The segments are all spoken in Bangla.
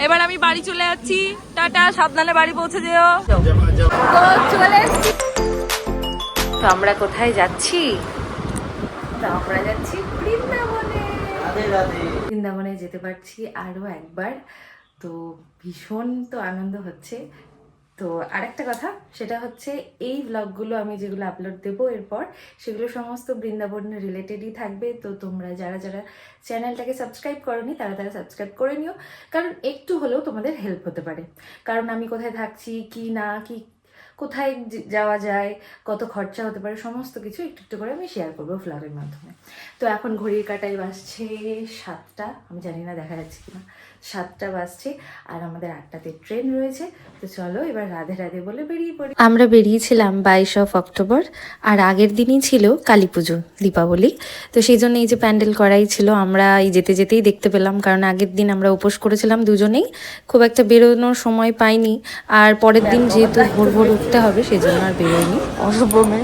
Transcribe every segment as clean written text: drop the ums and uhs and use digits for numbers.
এবার আমি বাড়ি চলে যাচ্ছি। টাটা, সাবধানে বাড়ি পৌঁছে যেও। তো চলে এসেছি। তো আমরা কোথায় যাচ্ছি? তো আমরা যাচ্ছি বৃন্দাবনে। বৃন্দাবনে যেতে পারছি আরো একবার, তো ভীষণ তো আনন্দ হচ্ছে। তো আরেকটা কথা, সেটা হচ্ছে এই ব্লগগুলো আমি যেগুলো আপলোড দেবো এরপর, সেগুলো সমস্ত বৃন্দাবন রিলেটেডই থাকবে। তো তোমরা যারা যারা চ্যানেলটাকে সাবস্ক্রাইব করোনি তারা তারা সাবস্ক্রাইব করে নিও, কারণ একটু হলেও তোমাদের হেল্প হতে পারে। কারণ আমি কোথায় থাকছি, কি না, কি কোথায় যাওয়া যায়, কত খরচা হতে পারে, সমস্ত কিছু একটু একটু করে আমি শেয়ার করবো ব্লগের মাধ্যমে। তো এখন ঘড়ির কাঁটায় বাজছে 7টা, আমি জানি না দেখা যাচ্ছে কিনা, 7টা বাজছে, আর আমাদের 8টাতে ট্রেন রয়েছে। তো চলো এবার রাধে রাধে বলে বেরিয়ে পড়ি। আমরা বেরিয়েছিলাম 22 অক্টোবর, আর আগের দিনই ছিল কালী পুজো, দীপাবলি। তো সেই জন্য এই যে প্যান্ডেল করাই ছিল, আমরা এই যেতে যেতেই দেখতে পেলাম, কারণ আগের দিন আমরা উপোস করেছিলাম দুজনেই, খুব একটা বেরোনোর সময় পাইনি। আর পরের দিন যেহেতু ভোর ভোর উঠতে হবে সেজন্য আর বেরোয়নি অশুভমে।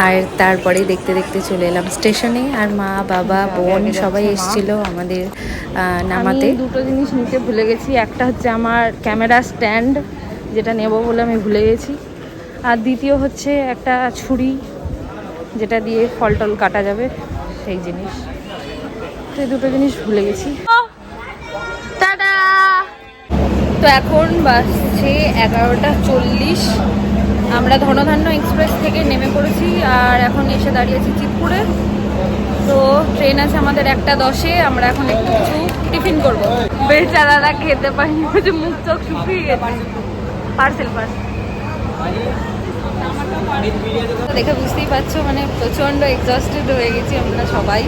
আর তারপরে দেখতে দেখতে চলে এলাম স্টেশনে, আর মা বাবা বোন সবাই এসেছিল আমাদের নামাতে। দুটো জিনিস নিতে ভুলে গেছি, একটা হচ্ছে আমার ক্যামেরা স্ট্যান্ড, যেটা নেব বলে আমি ভুলে গেছি, আর দ্বিতীয় হচ্ছে একটা ছুরি, যেটা দিয়ে ফল টল কাটা যাবে, সেই জিনিস। তো এই দুটো জিনিস ভুলে গেছি। টাটা। তো এখন বাসছে 11:40, আমরা ধনধান্য এক্সপ্রেস থেকে নেমে পড়েছি, আর এখন এসে দাঁড়িয়েছি চিতপুরে। তো ট্রেন আছে আমাদের 1:10-এ, আমরা এখন একটু কিছু টিফিন করবো। বেচারারা খেতে পারিনি, যে মুখ চোখ শুকিয়ে গেছে। পার্সেল দেখে বুঝতেই পারছো, মানে প্রচণ্ড এক্সস্টেড হয়ে গেছি আমরা সবাই।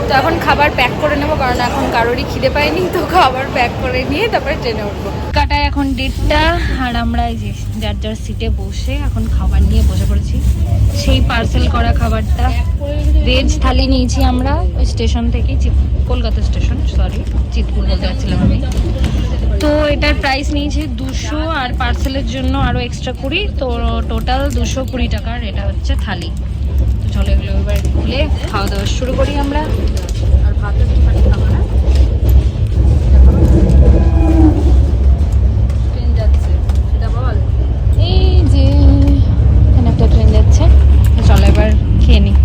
তো এখন খাবার প্যাক করে নেবো, কারণ এখন কারোরই খিদে পাইনি। তো খাবার প্যাক করে নিয়ে তারপরে ট্রেনে উঠবো। কাটায় এখন 1:30, আর আমরা এই যে যার যার সিটে বসে এখন খাবার নিয়ে বসে পড়েছি। সেই পার্সেল করা খাবারটা, ভেজ থালি নিয়েছি আমরা ওই স্টেশন থেকে, কলকাতা স্টেশন, সরি চিতপুর বলতে যাচ্ছিলাম আমি। তো এটার প্রাইস নিয়েছি 200, আর পার্সেলের জন্য আরও এক্সট্রা 20, তো টোটাল 220 টাকার এটা হচ্ছে থালি। তো চলো এগুলো এবার খুলে খাওয়া দাওয়া শুরু করি আমরা। আর ভাতের দোকানে খাবো না, ট্রেন যাচ্ছে সেটা বল। এই যে এখানে একটা ট্রেন যাচ্ছে, চলো এবার খেয়ে নিই।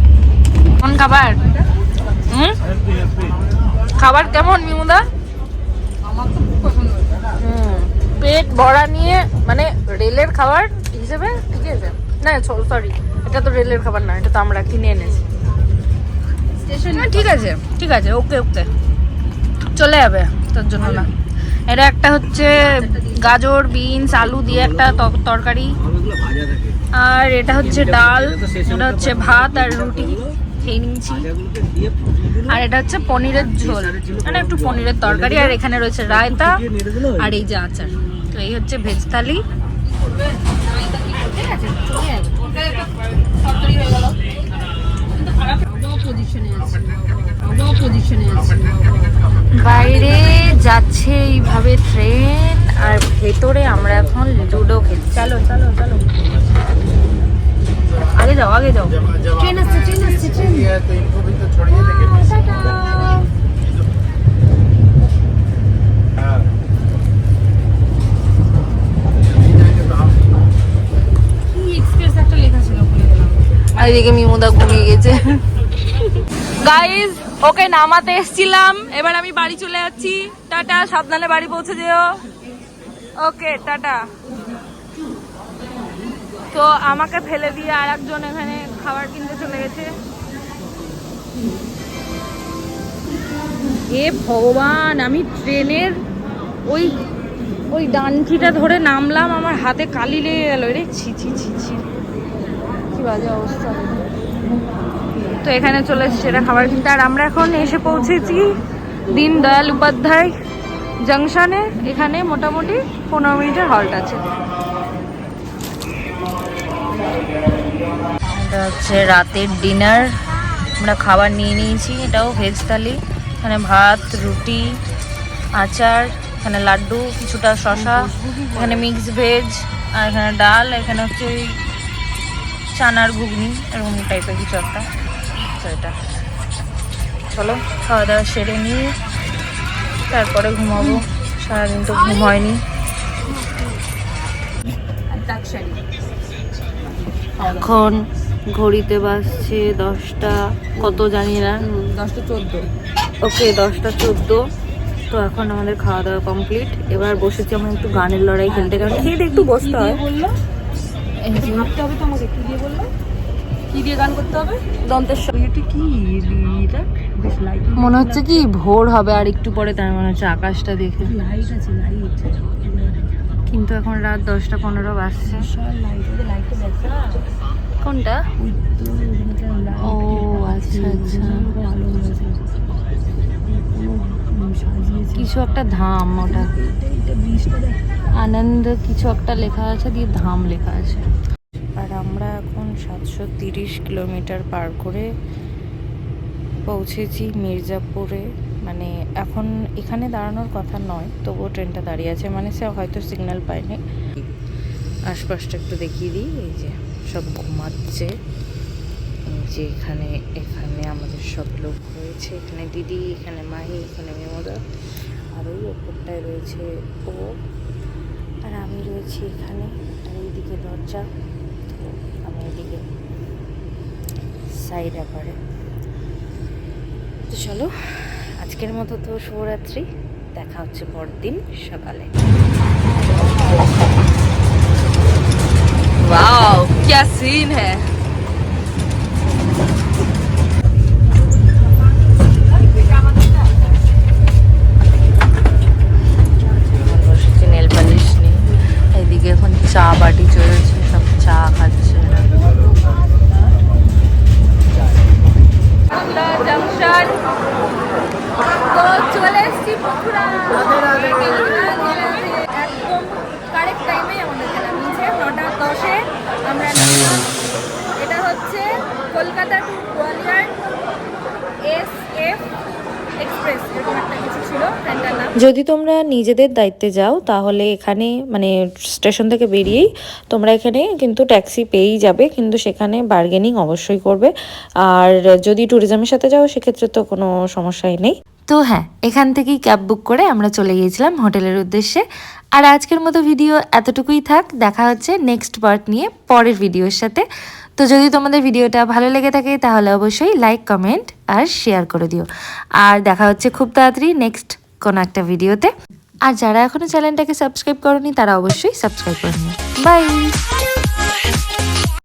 কেমন খাবার? খাবার কেমন মিমুদা? পেট ভরা নিয়ে, মানে রেলের খাবার হিসেবে ঠিক আছে না, সরি এটা তো রেলের খাবার না, এটা তো আমরা কিনে এনেছি স্টেশনে। ঠিক আছে ঠিক আছে, ওকে ওকে, চলে যাবে, তার জন্য না। এটা একটা হচ্ছে গাজর বিনস আলু দিয়ে একটা তরকারি, আর এটা হচ্ছে ডাল, এটা হচ্ছে ভাত আর রুটি খেয়ে নিয়েছি, আর এটা হচ্ছে পনিরের ঝোল, মানে একটু পনিরের তরকারি, আর এখানে রয়েছে রায়তা আর এই যে আচার। তো এই হচ্ছে ভেজ থালি। বাইরে যাচ্ছে এইভাবে ট্রেন, আর ভেতরে আমরা এখন লুডো খেলছি। চলো চলো চলো, আগে যাও আগে যাও, ট্রেন আসছে ট্রেন আসছে ট্রেন। এদিকে মিমুদা ঘুমিয়ে গেছে। গাইজ, ওকে নামাতে এসেছিলাম, এবার আমি বাড়ি চলে যাচ্ছি। টাটা, সাবধানে বাড়ি পৌঁছে যেও। ওকে টাটা। তো আমাকে ফেলে দিয়ে আর একজন এখানে খাবার কিনতে চলে গেছে। এ ভগবান, আমি ট্রেনের ওই ওই ডানটিটা ধরে নামলাম, আমার হাতে কালি লেগে গেল রে, ছি ছি ছি ছি, কি বাজে অবস্থা। তো এখানে চলে এসেছি এটা খাবার কিনতে, আর আমরা এখন এসে পৌঁছেছি দীনদয়াল উপাধ্যায় জাংশনে। এখানে মোটামুটি 15 মিনিটের হল্ট আছে। এটা হচ্ছে রাতের ডিনার, আমরা খাবার নিয়ে নিয়েছি। এটাও ভেজ থালি, এখানে ভাত রুটি আচার, এখানে লাড্ডু, কিছুটা শশা, এখানে মিক্স ভেজ, আর এখানে ডাল, এখানে হচ্ছে ওই চানার ঘুগনি এরকম টাইপের কিছু একটা। তো এটা চলো খাওয়া দাওয়া সেরে নিয়ে তারপরে ঘুমাবো, সারাদিন তো ঘুম হয়নি। এখন ঘড়িতে বাজছে 10টা কত জানি না, 10টা 14। ওকে 10টা 14। তো এখন আমাদের খাওয়া দাওয়া কমপ্লিট। এবার বসেছি আমরা একটু গানের লড়াই খেলতে, কারণ খেয়ে একটু বসতে হয়। বললো ভাবতে হবে তোমাকে, কি দিয়ে বললো, কি দিয়ে গান করতে হবে? দন্তেশ্বর। এটা কি এটা বেশ লাইট মনে হচ্ছে কি ভোর হবে আর একটু পরে, তাই মনে হচ্ছে আকাশটা দেখে। লাইট আছে, লাইট কিন্তু এখন রাত 10টা 15 বাজছে। বিশাল লাইট, ওই লাইটটা দেখছো না? কোনটা? ওই তো ও আচ্ছা আচ্ছা, আলো আছে, সাজিয়েছে কিছু একটা ধাম, ওটা এটা ব্রিজটা দেখ, আনন্দ কিছু একটা লেখা আছে, দিয়ে ধাম লেখা আছে। আর আমরা এখন 730 কিলোমিটার পার করে পৌঁছেছি মির্জাপুরে। মানে এখন এখানে দাঁড়ানোর কথা নয়, তবুও ট্রেনটা দাঁড়িয়ে আছে, মানে সে হয়তো সিগন্যাল পায়নি। আশপাশটা একটু দেখিয়ে দিই, এই যে সব ঘুমাচ্ছে, এই যে এখানে এখানে আমাদের সব লোক রয়েছে, এখানে দিদি, এখানে মাহি, এখানে মেমদা, আর ওই ওপরটায় রয়েছে ও, আর আমি রয়েছি এখানে। আর এইদিকে দরজা, তো আমি এদিকে সাইড আপারে। তো চলো, আজকের মতো তো শুভরাত্রি, দেখা হচ্ছে পরদিন সকালে। वाओ क्या सीन है। নেল পালিশ নেই, এইদিকে এখন চা বাটি চলেছে, সব চা খাচ্ছে। জংশন তো চলে এসছি বন্ধুরা, একদম কারেক্ট টাইমে আমাদের খেলা মিলছে 9টা 10-এ। আমরা এটা হচ্ছে Kolkata to Gwalior SF express, এরকম একটা কিছু ছিল ট্রেনটার নাম। যদি তোমরা নিজেদের দায়িত্বে যাও তাহলে এখানে মানে স্টেশন থেকে বেরিয়েই তোমরা এখানে কিন্তু ট্যাক্সি পেয়েই যাবে, কিন্তু সেখানে বার্গেনিং অবশ্যই করবে। আর যদি ট্যুরিজমের সাথে যাও সেক্ষেত্রে তো কোনো সমস্যাই নেই। তো হ্যাঁ, এখান থেকেই ক্যাব বুক করে আমরা চলে গিয়েছিলাম হোটেলের উদ্দেশ্যে। আর আজকের মতো ভিডিও এতটুকুই থাক, দেখা হচ্ছে নেক্সট পার্ট নিয়ে পরের ভিডিওর সাথে। তো যদি তোমাদের ভিডিওটা ভালো লেগে থাকে তাহলে অবশ্যই লাইক, কমেন্ট আর শেয়ার করে দিও। আর দেখা হচ্ছে খুব তাড়াতাড়ি নেক্সট কোনো একটা ভিডিওতে। আর যারা এখনও চ্যানেলটাকে সাবস্ক্রাইব করোনি তারা অবশ্যই সাবস্ক্রাইব করে নিও। বাই।